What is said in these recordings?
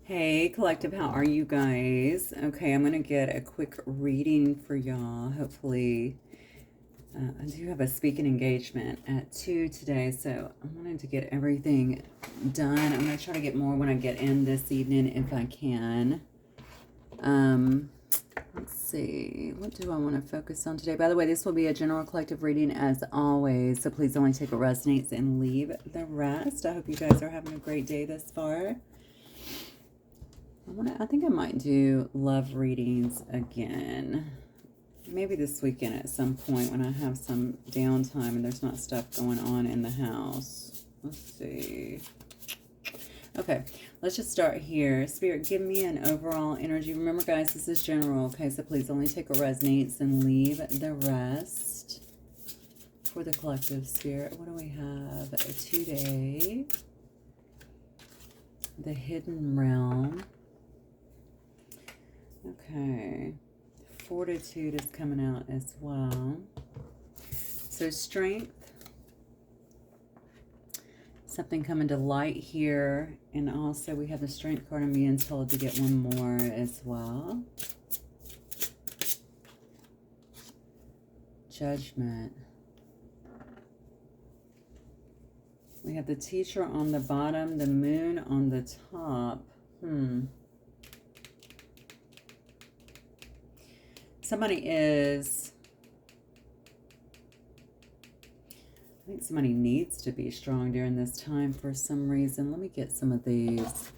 Hey, collective, how are you guys? Okay, I'm going to get a quick reading for y'all. Hopefully, I do have a speaking engagement at 2 today, so I wanted to get everything done. I'm going to try to get more when I get in this evening if I can. Let's see, what do I want to focus on today? By the way, this will be a general collective reading as always, so please only take what resonates and leave the rest. I hope you guys are having a great day thus far. I think I might do love readings again. Maybe this weekend at some point when I have some downtime and there's not stuff going on in the house. Let's see. Okay, let's just start here. Spirit, give me an overall energy. Remember, guys, this is general, okay? So please only take what resonates and leave the rest. For the collective, Spirit, what do we have today? The hidden realm. Okay, fortitude is coming out as well. So strength, something coming to light here. And also we have the strength card. I'm being told to get one more as well. Judgment. We have the teacher on the bottom, the moon on the top. Somebody is, I think somebody needs to be strong during this time for some reason. Let me get some of these.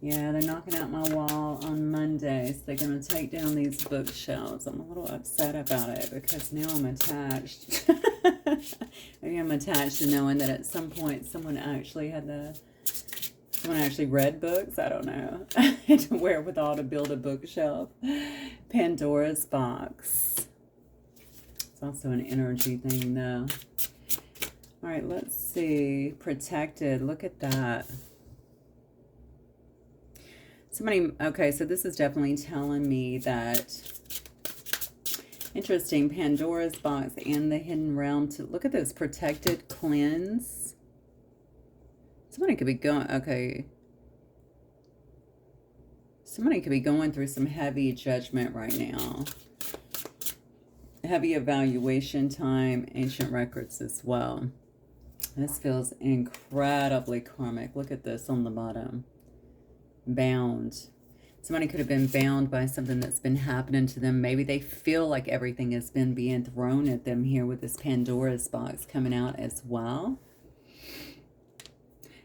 Yeah, they're knocking out my wall on Monday, so they're going to take down these bookshelves. I'm a little upset about it because now I'm attached. Maybe I'm attached to knowing that at some point someone actually read books. I don't know. And to wherewithal to build a bookshelf. Pandora's box. It's also an energy thing, though. All right, let's see. Protected. Look at that. Somebody, okay, so this is definitely telling me that, interesting, Pandora's box and the hidden realm. To look at this, protected, cleanse. Somebody could be going, okay. Somebody could be going through some heavy judgment right now. Heavy evaluation time, ancient records as well. This feels incredibly karmic. Look at this on the bottom. Bound. Somebody could have been bound by something that's been happening to them. Maybe they feel like everything has been being thrown at them here with this Pandora's box coming out as well.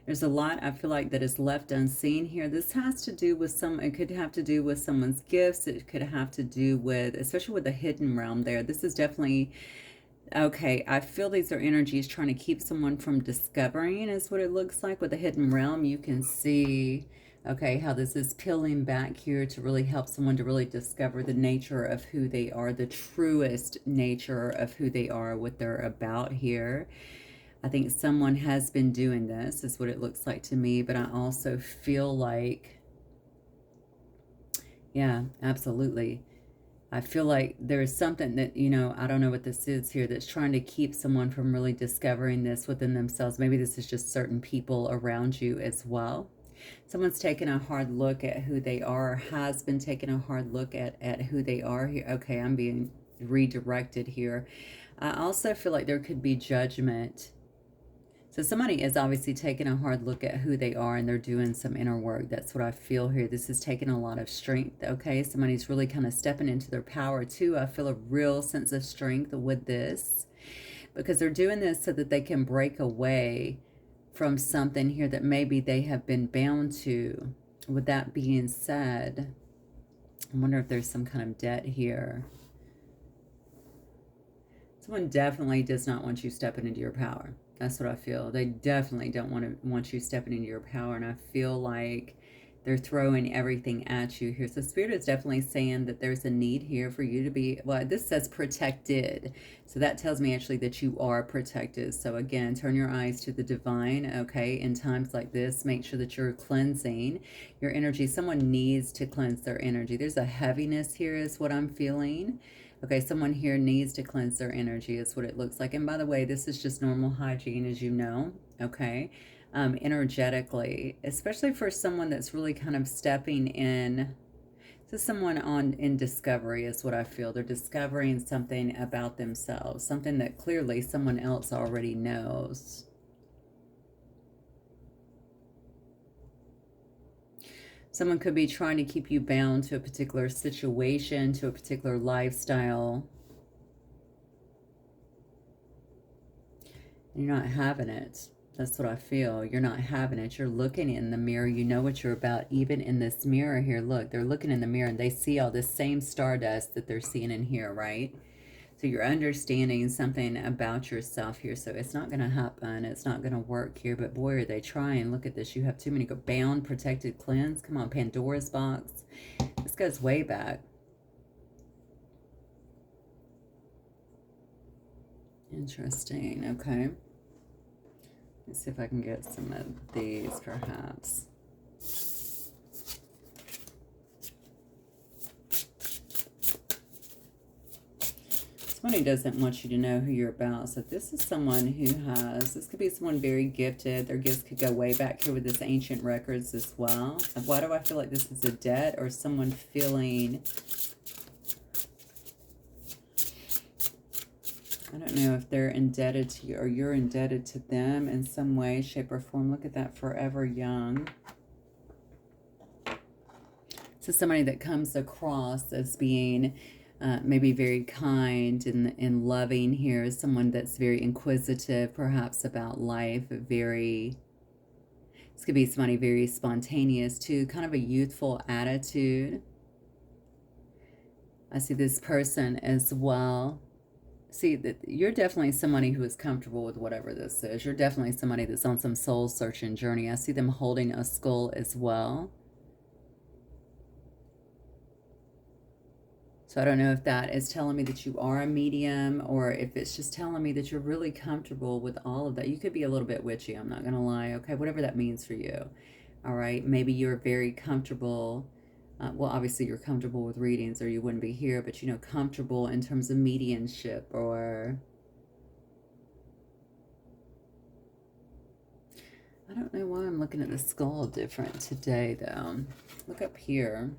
There's a lot, I feel like, that is left unseen here. This has to do with it could have to do with someone's gifts. It could have to do with, especially with the hidden realm there. This is definitely, okay, I feel these are energies trying to keep someone from discovering is what it looks like with the hidden realm. You can see, okay, how this is peeling back here to really help someone to really discover the nature of who they are, the truest nature of who they are, what they're about here. I think someone has been doing this, is what it looks like to me, but I also feel like, yeah, absolutely. I feel like there's something that, I don't know what this is here, that's trying to keep someone from really discovering this within themselves. Maybe this is just certain people around you as well. Someone's taking a hard look at who they are, or has been taking a hard look at who they are here. Okay, I'm being redirected here. I also feel like there could be judgment. So somebody is obviously taking a hard look at who they are and they're doing some inner work. That's what I feel here. This is taking a lot of strength, okay? Somebody's really kind of stepping into their power too. I feel a real sense of strength with this because they're doing this so that they can break away from something here that maybe they have been bound to. With that being said, I wonder if there's some kind of debt here. Someone definitely does not want you stepping into your power. That's what I feel. They definitely don't want you stepping into your power. And I feel like they're throwing everything at you here. So Spirit is definitely saying that there's a need here for you to be, well, this says protected. So that tells me actually that you are protected. So again, turn your eyes to the divine, okay? In times like this, make sure that you're cleansing your energy. Someone needs to cleanse their energy. There's a heaviness here is what I'm feeling. Okay, someone here needs to cleanse their energy is what it looks like. And by the way, this is just normal hygiene, as you know, okay? Energetically, especially for someone that's really kind of stepping in. So someone in discovery is what I feel. They're discovering something about themselves, something that clearly someone else already knows. Someone could be trying to keep you bound to a particular situation, to a particular lifestyle. You're not having it. That's what I feel. You're not having it. You're looking in the mirror. You know what you're about. Even in this mirror here, look, they're looking in the mirror and they see all this same stardust that they're seeing in here, right? So you're understanding something about yourself here. So it's not going to happen. It's not going to work here. But boy, are they trying. Look at this. You have too many. Bound, protected, cleanse. Come on, Pandora's box. This goes way back. Interesting. Okay. Let's see if I can get some of these, perhaps. Somebody doesn't want you to know who you're about. So this is someone who has, this could be someone very gifted. Their gifts could go way back here with this ancient records as well. Why do I feel like this is a debt or someone feeling, I don't know if they're indebted to you or you're indebted to them in some way, shape, or form. Look at that, forever young. So somebody that comes across as being maybe very kind and loving here. Someone that's very inquisitive, perhaps about life. This could be somebody very spontaneous too, kind of a youthful attitude. I see this person as well. See, that you're definitely somebody who is comfortable with whatever this is. You're definitely somebody that's on some soul-searching journey. I see them holding a skull as well. So I don't know if that is telling me that you are a medium or if it's just telling me that you're really comfortable with all of that. You could be a little bit witchy, I'm not going to lie, okay? Whatever that means for you, all right? Maybe you're very comfortable. Well, obviously you're comfortable with readings or you wouldn't be here, but, you know, comfortable in terms of mediumship or... I don't know why I'm looking at the skull different today, though. Look up here.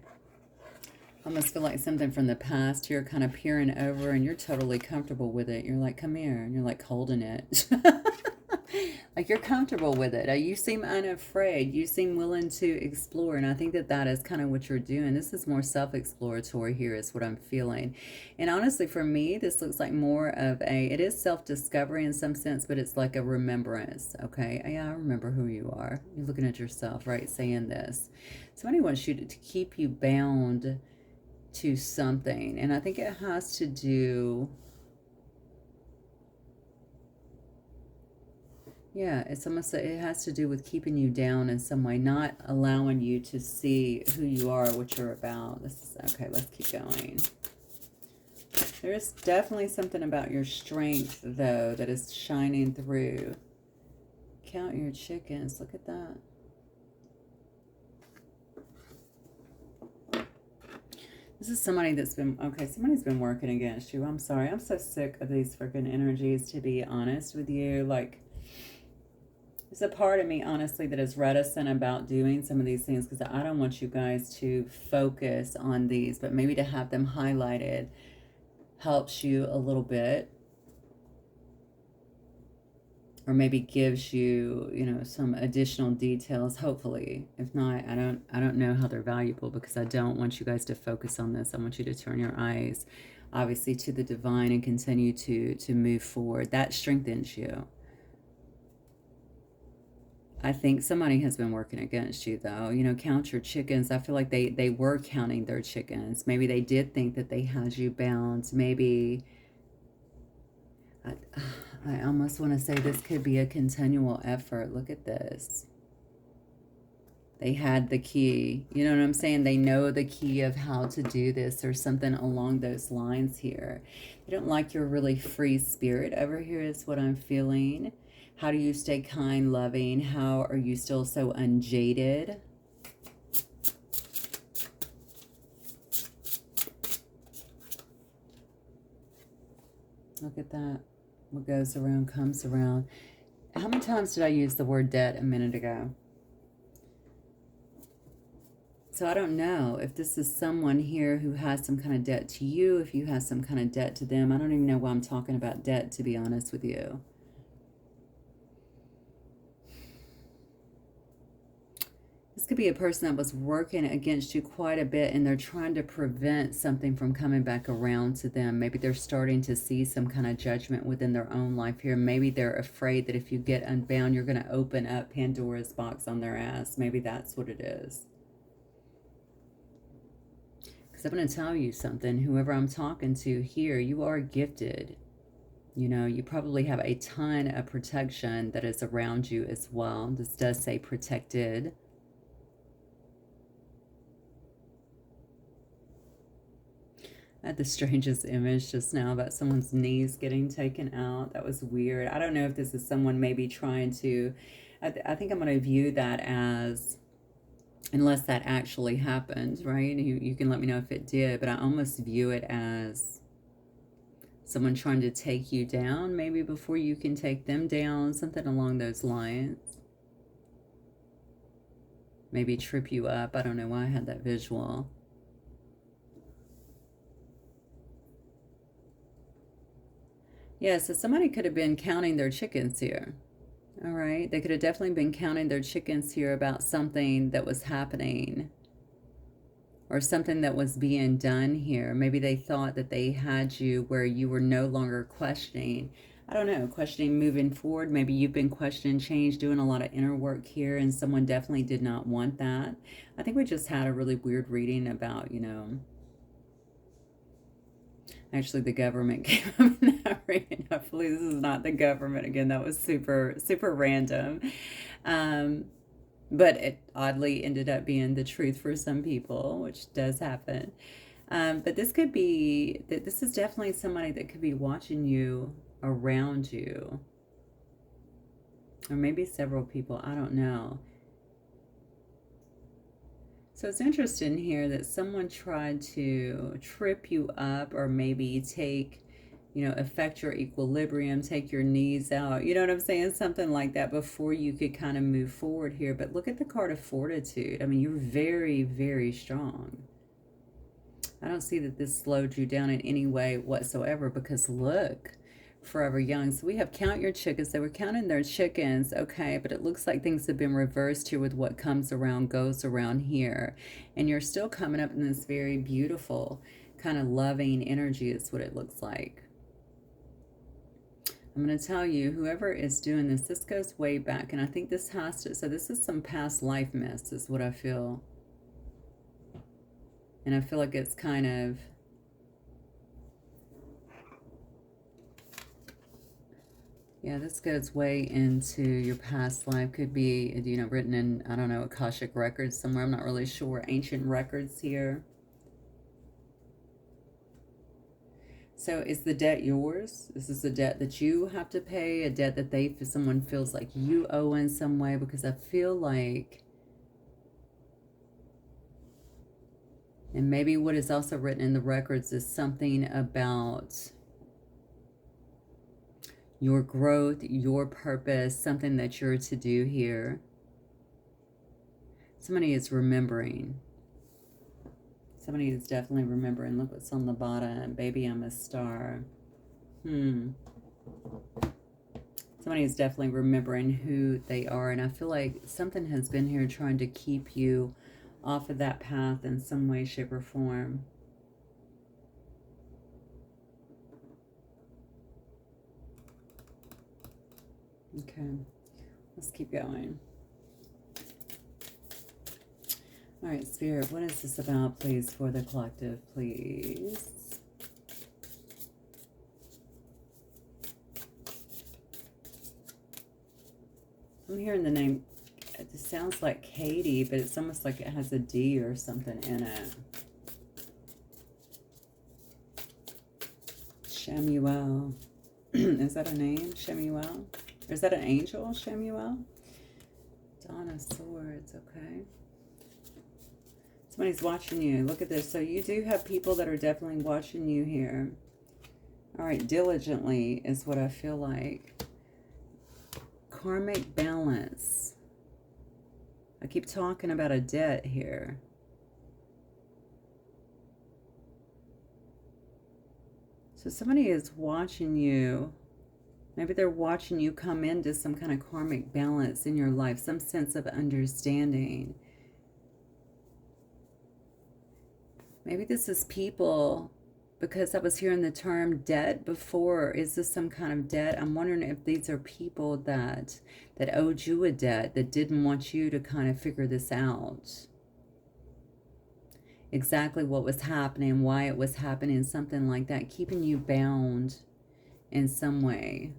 I almost feel like something from the past here kind of peering over and you're totally comfortable with it. You're like, come here. And you're like holding it. Like you're comfortable with it. You seem unafraid. You seem willing to explore. And I think that that is kind of what you're doing. This is more self-exploratory here is what I'm feeling. And honestly, for me, this looks like more of it is self-discovery in some sense, but it's like a remembrance. Okay. Yeah, I remember who you are. You're looking at yourself, right? Saying this. Somebody wants you to keep you bound to something, and I think it has to do, yeah, it's almost like it has to do with keeping you down in some way, not allowing you to see who you are, what you're about. This is okay. Let's keep going. There's definitely something about your strength though that is shining through. Count your chickens. Look at that. This is somebody that's been, okay, somebody's been working against you. I'm sorry. I'm so sick of these freaking energies, to be honest with you. Like, there's a part of me, honestly, that is reticent about doing some of these things because I don't want you guys to focus on these, but maybe to have them highlighted helps you a little bit. Or maybe gives you, you know, some additional details, hopefully. If not, I don't know how they're valuable because I don't want you guys to focus on this. I want you to turn your eyes, obviously, to the divine and continue to move forward. That strengthens you. I think somebody has been working against you, though. You know, count your chickens. I feel like they were counting their chickens. Maybe they did think that they had you bound. Maybe... I almost want to say this could be a continual effort. Look at this. They had the key. You know what I'm saying? They know the key of how to do this or something along those lines here. They don't like your really free spirit over here is what I'm feeling. How do you stay kind, loving? How are you still so unjaded? Look at that. What goes around comes around. How many times did I use the word debt a minute ago? So I don't know if this is someone here who has some kind of debt to you, if you have some kind of debt to them. I don't even know why I'm talking about debt, to be honest with you. This could be a person that was working against you quite a bit, and they're trying to prevent something from coming back around to them. Maybe they're starting to see some kind of judgment within their own life here. Maybe they're afraid that if you get unbound, you're going to open up Pandora's box on their ass. Maybe that's what it is. I'm going to tell you something, whoever I'm talking to here, you are gifted. You know, you probably have a ton of protection that is around you as well. This does say protected. I had the strangest image just now about someone's knees getting taken out. That was weird. I don't know if this is someone maybe trying to, I think I'm going to view that as, unless that actually happened, right? You can let me know if it did, but I almost view it as someone trying to take you down, maybe before you can take them down, something along those lines. Maybe trip you up. I don't know why I had that visual. Yeah, so somebody could have been counting their chickens here. All right, they could have definitely been counting their chickens here about something that was happening or something that was being done here. Maybe they thought that they had you where you were no longer questioning. I don't know, questioning moving forward. Maybe you've been questioning change, doing a lot of inner work here, and someone definitely did not want that. I think we just had a really weird reading about, you know, actually the government came up in that reading. Hopefully this is not the government again. That was super random, but it oddly ended up being the truth for some people, which does happen. But this could be that this is definitely somebody that could be watching you, around you, or maybe several people. I don't know. So it's interesting here that someone tried to trip you up, or maybe take, you know, affect your equilibrium, take your knees out. You know what I'm saying? Something like that before you could kind of move forward here. But look at the card of fortitude. I mean, you're very strong. I don't see that this slowed you down in any way whatsoever, because look, forever young. So we have count your chickens. They were counting their chickens, okay, but it looks like things have been reversed here with what comes around goes around here. And you're still coming up in this very beautiful kind of loving energy is what it looks like. I'm going to tell you, whoever is doing this, this goes way back, and I think this has to, so this is some past life mess is what I feel. And I feel like it's kind of, yeah, this goes way into your past life. Could be, you know, written in, I don't know, Akashic records somewhere. I'm not really sure. Ancient records here. So is the debt yours? Is this a debt that you have to pay? A debt that someone feels like you owe in some way? Because I feel like, and maybe what is also written in the records is something about your growth, your purpose, something that you're to do here. Somebody is remembering. Somebody is definitely remembering. Look what's on the bottom. Baby, I'm a star. Somebody is definitely remembering who they are. And I feel like something has been here trying to keep you off of that path in some way, shape, or form. Okay, let's keep going. All right, Spirit, what is this about, please, for the collective, please? I'm hearing the name, it sounds like Katie, but it's almost like it has a D or something in it. Shemuel. Is that a name? Shemuel? Or is that an angel? Shemuel? Dawn of Swords, okay. Somebody's watching you. Look at this. So you do have people that are definitely watching you here. All right, diligently is what I feel like. Karmic balance. I keep talking about a debt here. So somebody is watching you. Maybe they're watching you come into some kind of karmic balance in your life, some sense of understanding. Maybe this is people, because I was hearing the term debt before. Is this some kind of debt? I'm wondering if these are people that owed you a debt, that didn't want you to kind of figure this out. Exactly what was happening, why it was happening, something like that, keeping you bound in some way.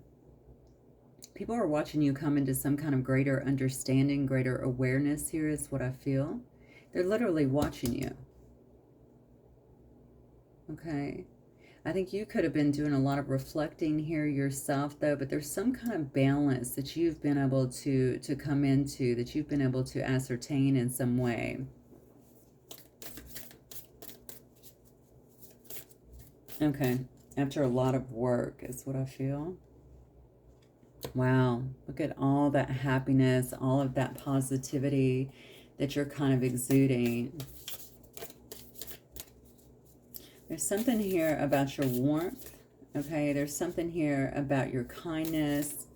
People are watching you come into some kind of greater understanding, greater awareness here is what I feel. They're literally watching you. Okay. I think you could have been doing a lot of reflecting here yourself, though, but there's some kind of balance that you've been able to come into, that you've been able to ascertain in some way. Okay. After a lot of work is what I feel. Wow. Look at all that happiness, all of that positivity that you're kind of exuding. There's something here about your warmth, okay? There's something here about your kindness.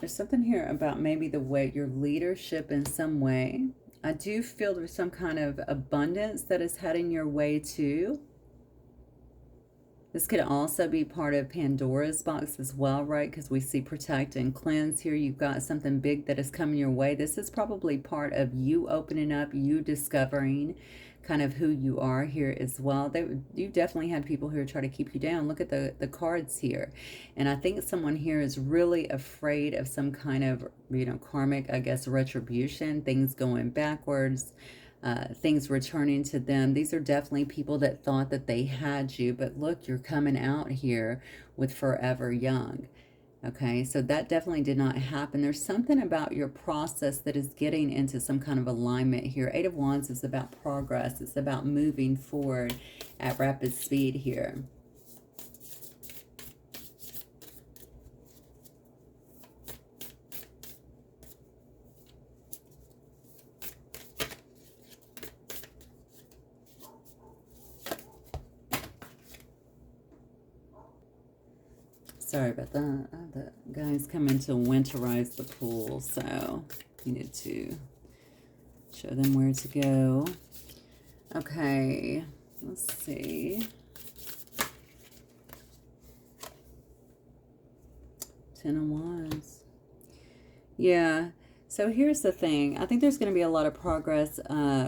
There's something here about maybe the way, your leadership in some way. I do feel there's some kind of abundance that is heading your way too. This could also be part of Pandora's box as well, right? Because we see protect and cleanse here. You've got something big that is coming your way. This is probably part of you opening up, you discovering kind of who you are here as well. You definitely had people who are trying to keep you down. Look at the cards here. And I think someone here is really afraid of some kind of, karmic, I guess, retribution, things going backwards, things returning to them. These are definitely people that thought that they had you, but look, you're coming out here with forever young. Okay, so that definitely did not happen. There's something about your process that is getting into some kind of alignment here. Eight of Wands is about progress. It's about moving forward at rapid speed here. Sorry about that. The guy's coming to winterize the pool, so you need to show them where to go. Okay, let's see. 10 of Wands. Yeah. So here's the thing. I think there's going to be a lot of progress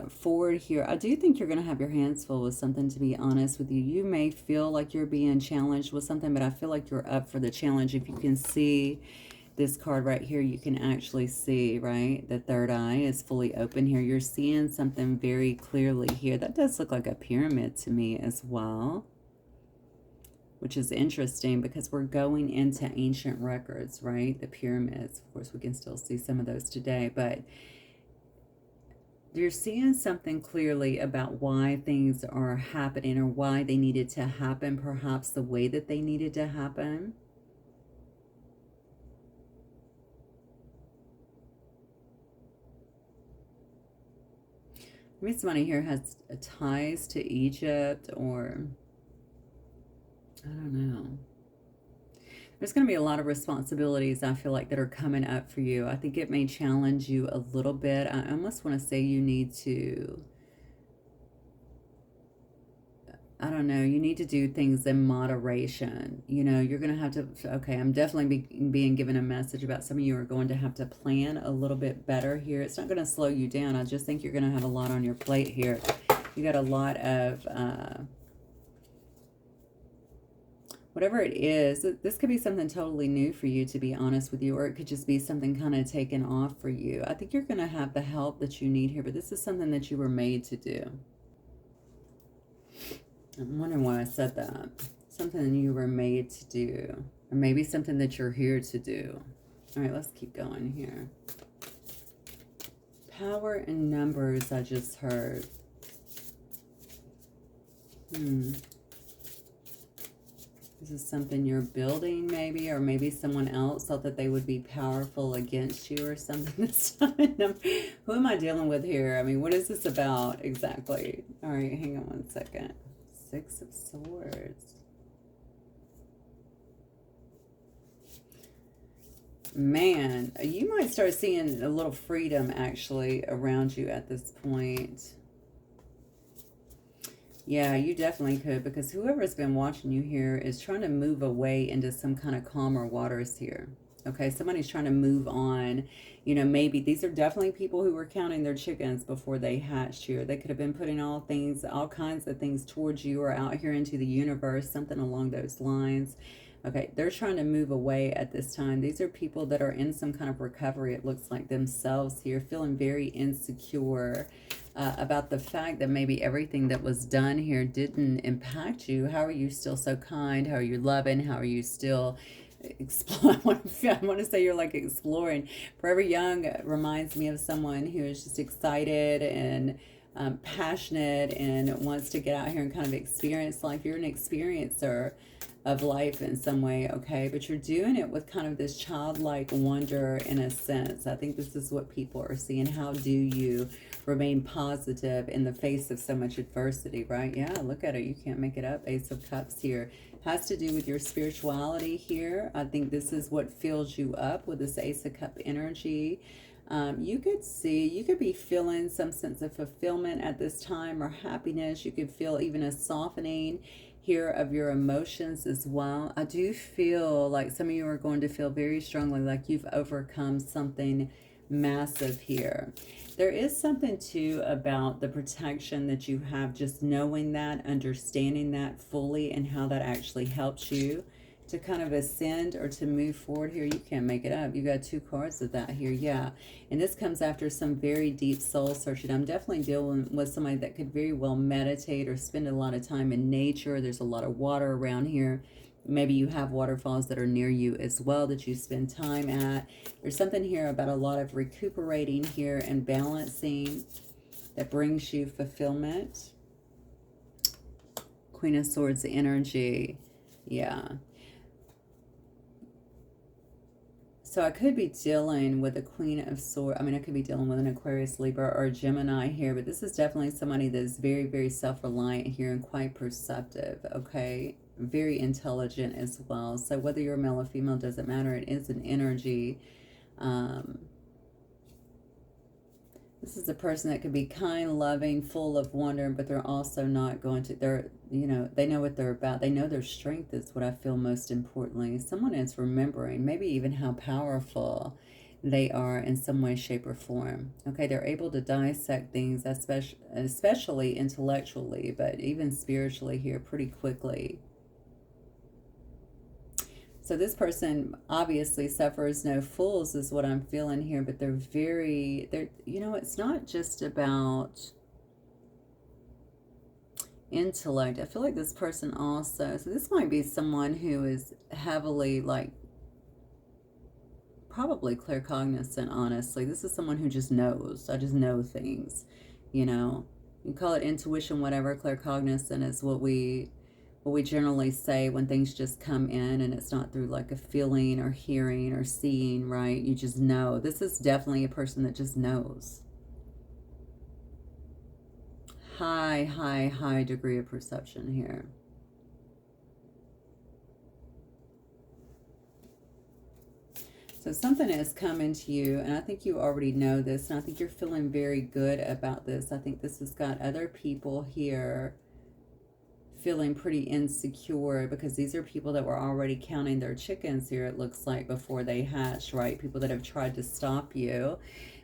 forward here. I do think you're going to have your hands full with something, to be honest with you. You may feel like you're being challenged with something, but I feel like you're up for the challenge. If you can see this card right here, you can actually see, right? The third eye is fully open here. You're seeing something very clearly here. That does look like a pyramid to me as well, which is interesting because we're going into ancient records, right? The pyramids. Of course, we can still see some of those today, but you're seeing something clearly about why things are happening or why they needed to happen, perhaps the way that they needed to happen. Maybe somebody here has ties to Egypt, or I don't know. There's going to be a lot of responsibilities, I feel like, that are coming up for you. I think it may challenge you a little bit. I almost want to say you need to, I don't know, you need to do things in moderation. You're going to have to, okay, I'm definitely being given a message about some of you are going to have to plan a little bit better here. It's not going to slow you down. I just think you're going to have a lot on your plate here. You got a lot of, whatever it is, this could be something totally new for you, to be honest with you, or it could just be something kind of taken off for you. I think you're going to have the help that you need here, but this is something that you were made to do. I'm wondering why I said that. Something you were made to do, or maybe something that you're here to do. All right, let's keep going here. Power in numbers, I just heard. This is something you're building maybe, or maybe someone else thought that they would be powerful against you or something this time. Who am I dealing with here? I mean, what is this about exactly? All right, hang on one second. Six of Swords. Man, you might start seeing a little freedom actually around you at this point. Yeah, you definitely could, because whoever's been watching you here is trying to move away into some kind of calmer waters here. Okay, somebody's trying to move on. You know, maybe these are definitely people who were counting their chickens before they hatched here. They could have been putting all kinds of things towards you or out here into the universe, something along those lines. Okay, they're trying to move away at this time. These are people that are in some kind of recovery, it looks like, themselves here, feeling very insecure about the fact that maybe everything that was done here didn't impact you. How are you still so kind? How are you loving? How are you still explore? I want to say you're like exploring. Forever Young reminds me of someone who is just excited and passionate and wants to get out here and kind of experience life. You're an experiencer of life in some way, okay? But you're doing it with kind of this childlike wonder in a sense. I think this is what people are seeing. How do you remain positive in the face of so much adversity, right? Yeah, look at it. You can't make it up. Ace of Cups here. Has to do with your spirituality here. I think this is what fills you up with this Ace of Cup energy. You could be feeling some sense of fulfillment at this time, or happiness. You could feel even a softening here of your emotions as well. I do feel like some of you are going to feel very strongly like you've overcome something massive here. There is something too about the protection that you have, just knowing that, understanding that fully, and how that actually helps you to kind of ascend or to move forward here. You can't make it up. You got two cards of that here. Yeah. And this comes after some very deep soul searching. I'm definitely dealing with somebody that could very well meditate or spend a lot of time in nature. There's a lot of water around here. Maybe you have waterfalls that are near you as well that you spend time at. There's something here about a lot of recuperating here and balancing that brings you fulfillment. Queen of Swords energy. Yeah. So I could be dealing with a Queen of Swords. I mean, I could be dealing with an Aquarius, Libra, or a Gemini here, but this is definitely somebody that is very, very self-reliant here and quite perceptive, okay? Very intelligent as well. So whether you're male or female, doesn't matter. It is an energy. This is a person that could be kind, loving, full of wonder, but they're also not going to, they know what they're about. They know their strength is what I feel most importantly. Someone is remembering maybe even how powerful they are in some way, shape, or form. Okay, they're able to dissect things, especially intellectually, but even spiritually here pretty quickly. So this person obviously suffers no fools is what I'm feeling here, but they're it's not just about intellect. I feel like this person also, so this might be someone who is heavily probably claircognizant, honestly. This is someone who just knows. I just know things, You call it intuition, whatever. Claircognizant is what we generally say when things just come in and it's not through like a feeling or hearing or seeing, right? You just know. This is definitely a person that just knows. High degree of perception here. So something is coming to you, and I think you already know this, and I think you're feeling very good about this. I think this has got other people here feeling pretty insecure, because these are people that were already counting their chickens here, it looks like, before they hatched, right? People that have tried to stop you,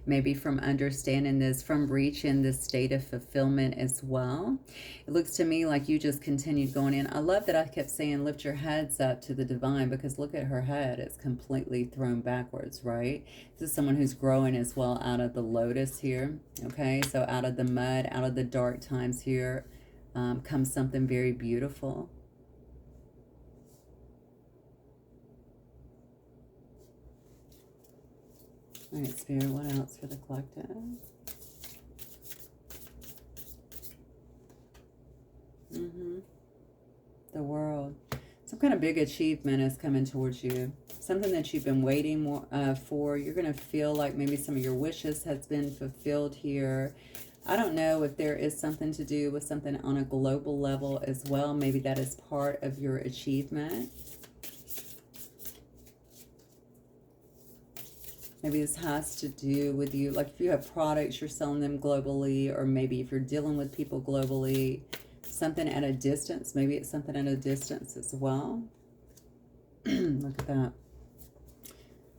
maybe from understanding this, from reaching this state of fulfillment as well. It looks to me like you just continued going in. I love that I kept saying lift your heads up to the divine, because look at her head. It's completely thrown backwards, right? This is someone who's growing as well out of the lotus here, okay? So out of the mud, out of the dark times here, comes something very beautiful. All right, Spirit, what else for the collective? The World. Some kind of big achievement is coming towards you. Something that you've been waiting for. You're going to feel like maybe some of your wishes has been fulfilled here. I don't know if there is something to do with something on a global level as well. Maybe that is part of your achievement. Maybe this has to do with you, like if you have products, you're selling them globally, or maybe if you're dealing with people globally, something at a distance. Maybe it's something at a distance as well. Look at that.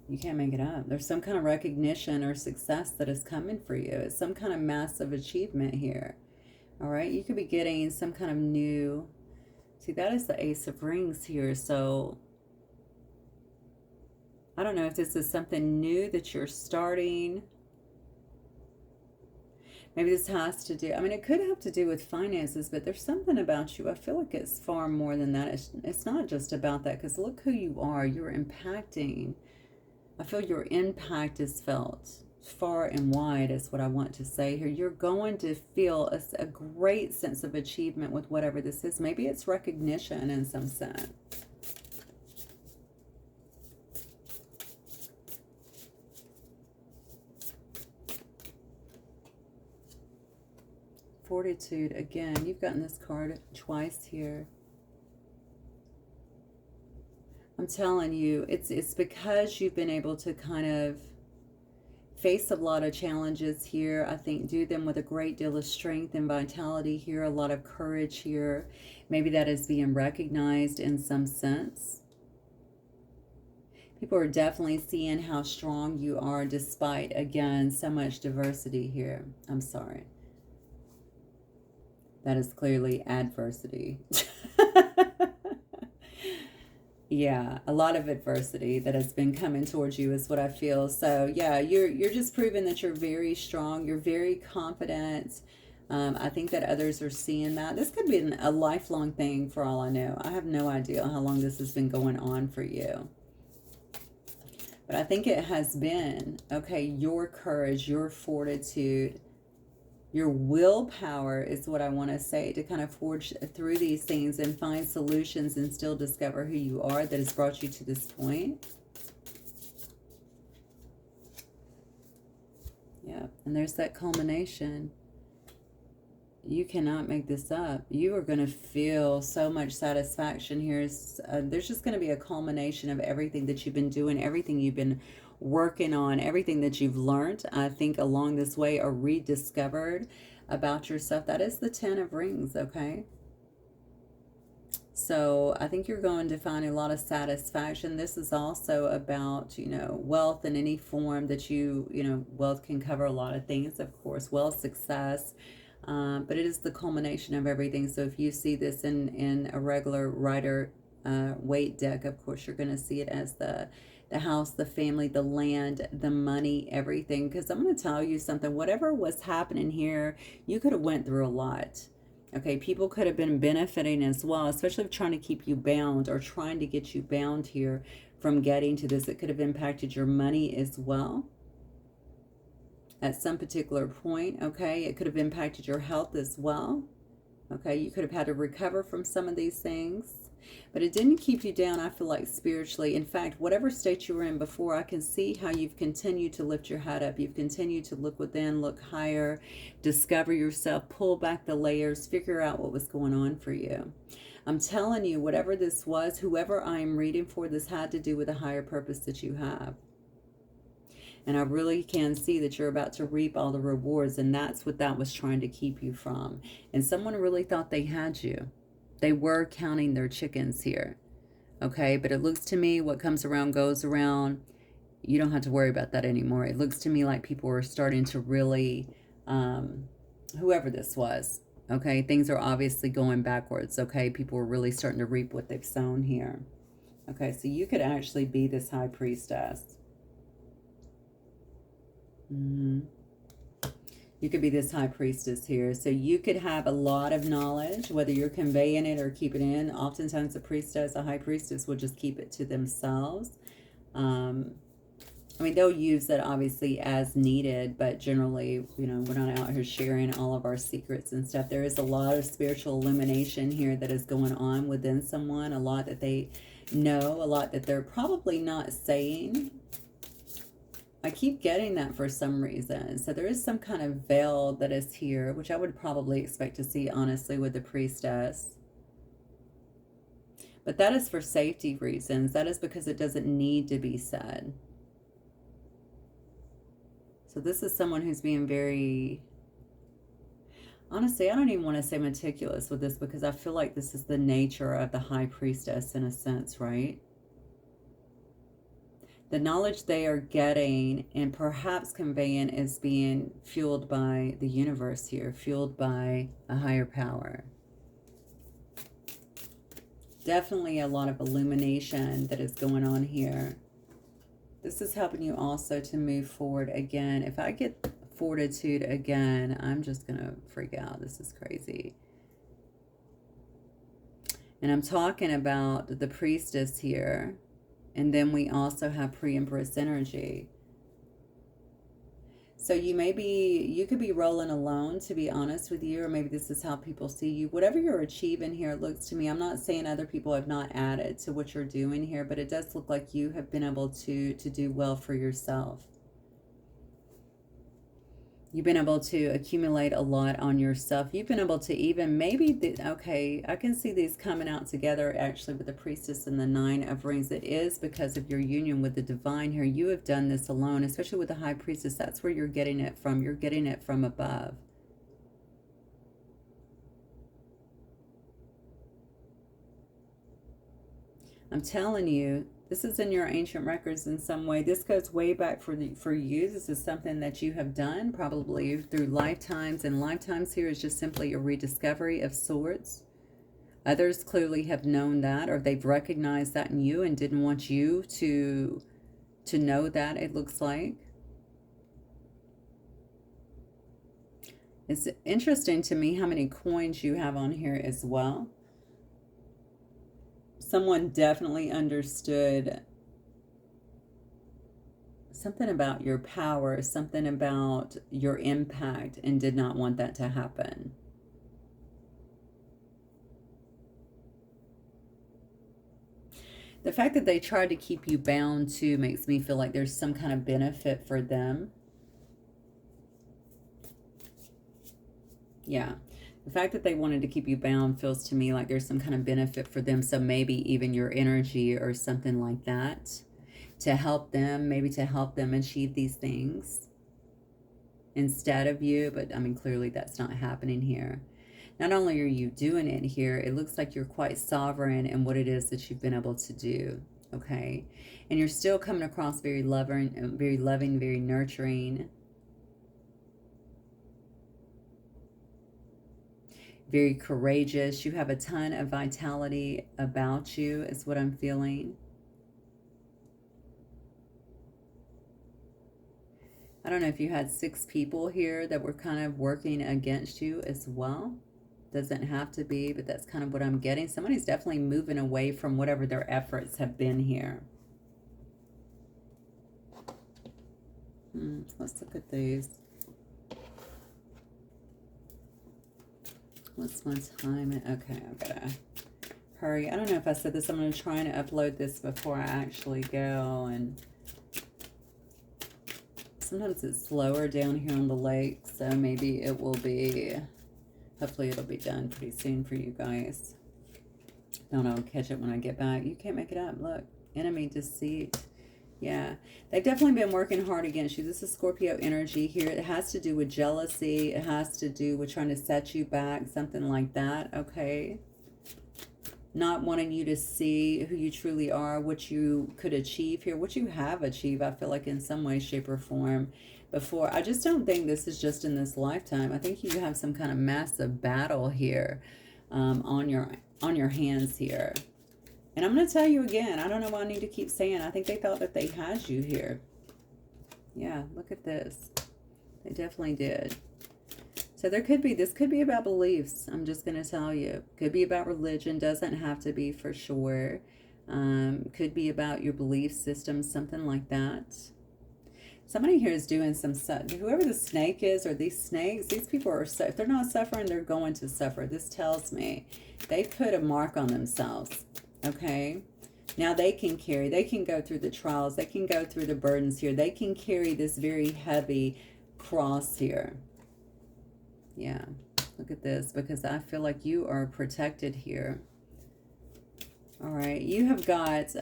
You can't make it up. There's some kind of recognition or success that is coming for you. It's some kind of massive achievement here. All right. You could be getting some kind of new. See, that is the Ace of Rings here. So I don't know if this is something new that you're starting. Maybe this has to do, I mean, it could have to do with finances, but there's something about you. I feel like it's far more than that. It's not just about that, because look who you are. You're impacting. I feel your impact is felt far and wide is what I want to say here. You're going to feel a great sense of achievement with whatever this is. Maybe it's recognition in some sense. Fortitude, again, you've gotten this card twice here. I'm telling you, it's because you've been able to kind of face a lot of challenges here. I think do them with a great deal of strength and vitality here, a lot of courage here. Maybe that is being recognized in some sense. People are definitely seeing how strong you are despite, again, so much diversity here. I'm sorry. That is clearly adversity. Yeah, a lot of adversity that has been coming towards you is what I feel. So yeah, you're just proving that you're very strong. You're very confident. I think that others are seeing that. This could be a lifelong thing for all I know. I have no idea how long this has been going on for you. But I think it has been, okay, your courage, your fortitude, your willpower is what I want to say, to kind of forge through these things and find solutions and still discover who you are that has brought you to this point. Yeah, and there's that culmination. You cannot make this up. You are going to feel so much satisfaction here. There's just going to be a culmination of everything that you've been doing, everything you've been working on, everything that you've learned, I think, along this way, or rediscovered about yourself. That is the 10 of Rings, okay? So I think you're going to find a lot of satisfaction. This is also about, you know, wealth in any form that you know, wealth can cover a lot of things, of course. Wealth, success, but it is the culmination of everything. So if you see this in a regular Rider-Waite deck, of course, you're going to see it as the house, the family, the land, the money, everything. Because I'm going to tell you something. Whatever was happening here, you could have went through a lot. Okay, people could have been benefiting as well, especially trying to keep you bound or trying to get you bound here from getting to this. It could have impacted your money as well at some particular point. Okay, it could have impacted your health as well. Okay, you could have had to recover from some of these things. But it didn't keep you down, I feel like, spiritually. In fact, whatever state you were in before, I can see how you've continued to lift your head up. You've continued to look within, look higher, discover yourself, pull back the layers, figure out what was going on for you. I'm telling you, whatever this was, whoever I'm reading for, this had to do with a higher purpose that you have. And I really can see that you're about to reap all the rewards, and that's what that was trying to keep you from. And someone really thought they had you. They were counting their chickens here, okay? But it looks to me, what comes around goes around. You don't have to worry about that anymore. It looks to me like people are starting to really, whoever this was, okay? Things are obviously going backwards, okay? People are really starting to reap what they've sown here. Okay, so you could actually be this high priestess. You could be this high priestess here. So you could have a lot of knowledge, whether you're conveying it or keep it in. Oftentimes a priestess, a high priestess, will just keep it to themselves. I mean, they'll use that obviously as needed, but generally, you know, we're not out here sharing all of our secrets and stuff. There is a lot of spiritual illumination here that is going on within someone, a lot that they know, a lot that they're probably not saying. I keep getting that for some reason. So there is some kind of veil that is here, which I would probably expect to see, honestly, with the priestess. But that is for safety reasons. That is because it doesn't need to be said. So this is someone who's being very, honestly, I don't even want to say meticulous with this, because I feel like this is the nature of the high priestess in a sense, right? The knowledge they are getting and perhaps conveying is being fueled by the universe here, fueled by a higher power. Definitely a lot of illumination that is going on here. This is helping you also to move forward again. If I get fortitude again, I'm just going to freak out. This is crazy. And I'm talking about the priestess here. And then we also have pre-empress energy. So you could be rolling alone, to be honest with you, or maybe this is how people see you. Whatever you're achieving here, it looks to me, I'm not saying other people have not added to what you're doing here, but it does look like you have been able to do well for yourself. You've been able to accumulate a lot on yourself. You've been able to even okay, I can see these coming out together actually with the priestess and the 9 of rings. It is because of your union with the divine here. You have done this alone, especially with the high priestess. That's where you're getting it from. You're getting it from above. I'm telling you, this is in your ancient records in some way. This goes way back for you. This is something that you have done probably through lifetimes, and lifetimes here is just simply a rediscovery of sorts. Others clearly have known that, or they've recognized that in you and didn't want you to know that, it looks like. It's interesting to me how many coins you have on here as well. Someone definitely understood something about your power, something about your impact, and did not want that to happen. The fact that they tried to keep you bound too makes me feel like there's some kind of benefit for them. Yeah. The fact that they wanted to keep you bound feels to me like there's some kind of benefit for them. So maybe even your energy or something like that to help them, maybe to help them achieve these things instead of you. But I mean, clearly that's not happening here. Not only are you doing it here, it looks like you're quite sovereign in what it is that you've been able to do. Okay. And you're still coming across very loving, very nurturing. Very courageous. You have a ton of vitality about you is what I'm feeling. I don't know if you had 6 people here that were kind of working against you as well. Doesn't have to be, but that's kind of what I'm getting. Somebody's definitely moving away from whatever their efforts have been here. Let's look at these. What's my time? Okay, I've got to hurry. I don't know if I said this. I'm going to try and upload this before I actually go. And sometimes it's slower down here on the lake, so maybe it will be, hopefully it'll be done pretty soon for you guys. Don't know, I'll catch it when I get back. You can't make it up. Look, enemy deceit. Yeah, they've definitely been working hard against you. This is Scorpio energy here. It has to do with jealousy. It has to do with trying to set you back, something like that, okay? Not wanting you to see who you truly are, what you could achieve here, what you have achieved, I feel like, in some way, shape, or form before. I just don't think this is just in this lifetime. I think you have some kind of massive battle here on your hands here. And I'm going to tell you again, I don't know why I need to keep saying, I think they thought that they had you here. Yeah, look at this. They definitely did. So there could be, this could be about beliefs. I'm just going to tell you. Could be about religion. Doesn't have to be for sure. Could be about your belief system, something like that. Somebody here is doing some stuff. Whoever the snake is, or these snakes, these people are, if they're not suffering, they're going to suffer. This tells me they put a mark on themselves. Okay. Now they can carry, they can go through the trials, they can go through the burdens here. They can carry this very heavy cross here. Yeah. Look at this, because I feel like you are protected here. All right. You have got,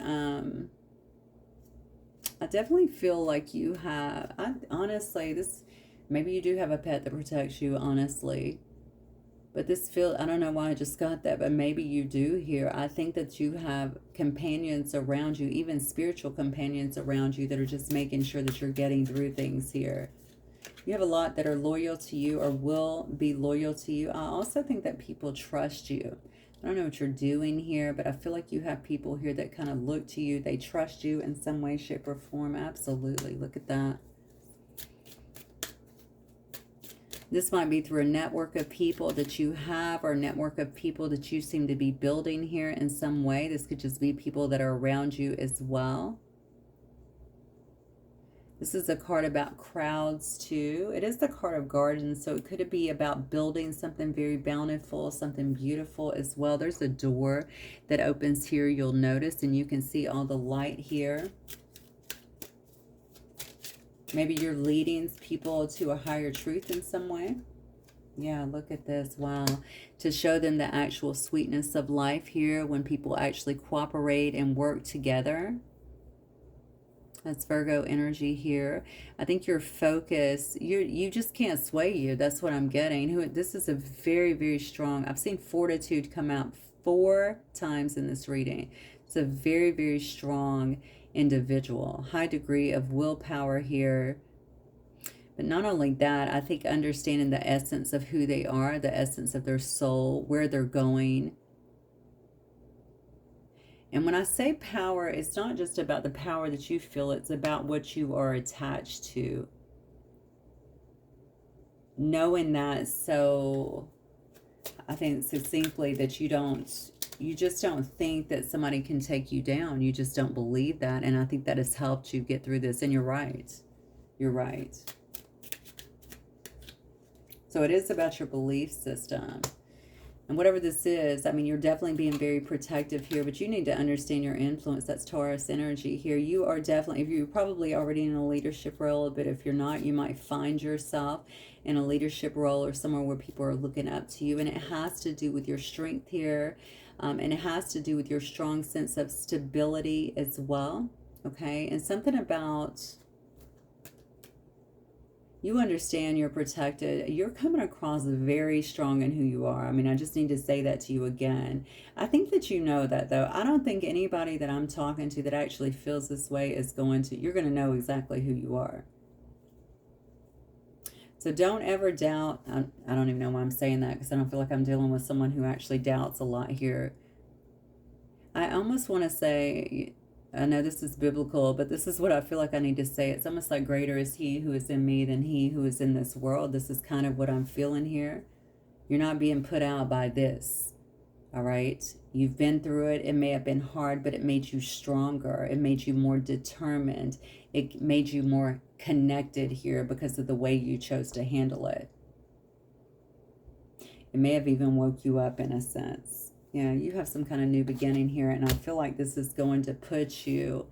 I definitely feel like you have, honestly, this, maybe you do have a pet that protects you, honestly. But this feel, I don't know why I just got that, but maybe you do here. I think that you have companions around you, even spiritual companions around you that are just making sure that you're getting through things here. You have a lot that are loyal to you or will be loyal to you. I also think that people trust you. I don't know what you're doing here, but I feel like you have people here that kind of look to you. They trust you in some way, shape, or form. Absolutely. Look at that. This might be through a network of people that you have, or a network of people that you seem to be building here in some way. This could just be people that are around you as well. This is a card about crowds too. It is the card of gardens, so it could be about building something very bountiful, something beautiful as well. There's a door that opens here, you'll notice, and you can see all the light here. Maybe you're leading people to a higher truth in some way. Yeah, look at this. Wow. To show them the actual sweetness of life here when people actually cooperate and work together. That's Virgo energy here. I think your focus, you just can't sway you. That's what I'm getting. This is a very, very strong. I've seen fortitude come out 4 times in this reading. It's a very, very strong individual. High degree of willpower here. But not only that, I think understanding the essence of who they are, the essence of their soul, where they're going. And when I say power, it's not just about the power that you feel, it's about what you are attached to. Knowing that, so I think succinctly that you just don't think that somebody can take you down. You just don't believe that. And I think that has helped you get through this. And you're right. You're right. So it is about your belief system. And whatever this is, I mean, you're definitely being very protective here, but you need to understand your influence. That's Taurus energy here. You are definitely, if you're probably already in a leadership role, but if you're not, you might find yourself in a leadership role or somewhere where people are looking up to you. And it has to do with your strength here. And it has to do with your strong sense of stability as well. Okay. And something about, you understand you're protected. You're coming across very strong in who you are. I mean, I just need to say that to you again. I think that you know that, though. I don't think anybody that I'm talking to that actually feels this way is going to, you're going to know exactly who you are. So don't ever doubt. I don't even know why I'm saying that, because I don't feel like I'm dealing with someone who actually doubts a lot here. I almost want to say, I know this is biblical, but this is what I feel like I need to say. It's almost like greater is he who is in me than he who is in this world. This is kind of what I'm feeling here. You're not being put out by this. All right. You've been through it. It may have been hard, but it made you stronger. It made you more determined. It made you more connected here because of the way you chose to handle it. It may have even woke you up in a sense. Yeah, you have some kind of new beginning here, and I feel like this is going to put you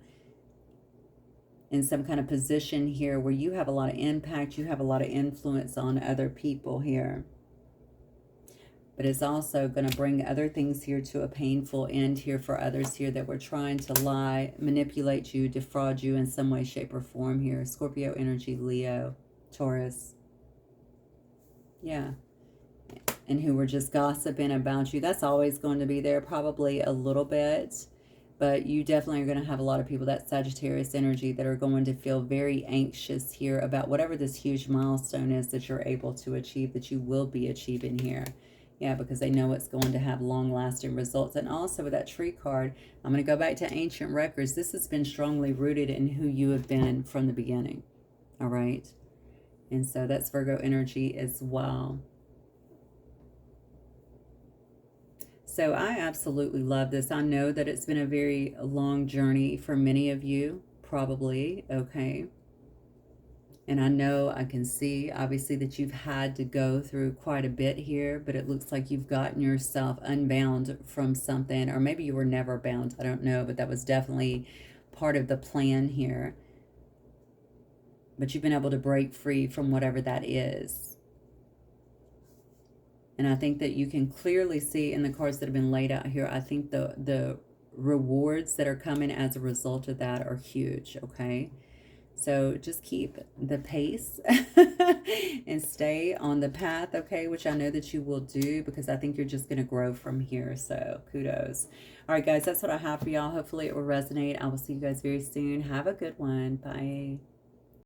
in some kind of position here where you have a lot of impact, you have a lot of influence on other people here. But it's also going to bring other things here to a painful end here for others here that were trying to lie, manipulate you, defraud you in some way, shape, or form here. Scorpio energy, Leo, Taurus. Yeah. And who were just gossiping about you. That's always going to be there, probably a little bit. But you definitely are going to have a lot of people, that Sagittarius energy, that are going to feel very anxious here about whatever this huge milestone is that you're able to achieve, that you will be achieving here. Yeah, because they know it's going to have long-lasting results. And also with that tree card, I'm going to go back to ancient records. This has been strongly rooted in who you have been from the beginning. All right? And so that's Virgo energy as well. So I absolutely love this. I know that it's been a very long journey for many of you, probably, okay? And I know I can see, obviously, that you've had to go through quite a bit here, but it looks like you've gotten yourself unbound from something, or maybe you were never bound. I don't know, but that was definitely part of the plan here. But you've been able to break free from whatever that is. And I think that you can clearly see in the cards that have been laid out here, I think the rewards that are coming as a result of that are huge, okay? So just keep the pace and stay on the path, okay? Which I know that you will do, because I think you're just going to grow from here. So kudos. All right, guys, that's what I have for y'all. Hopefully it will resonate. I will see you guys very soon. Have a good one. Bye.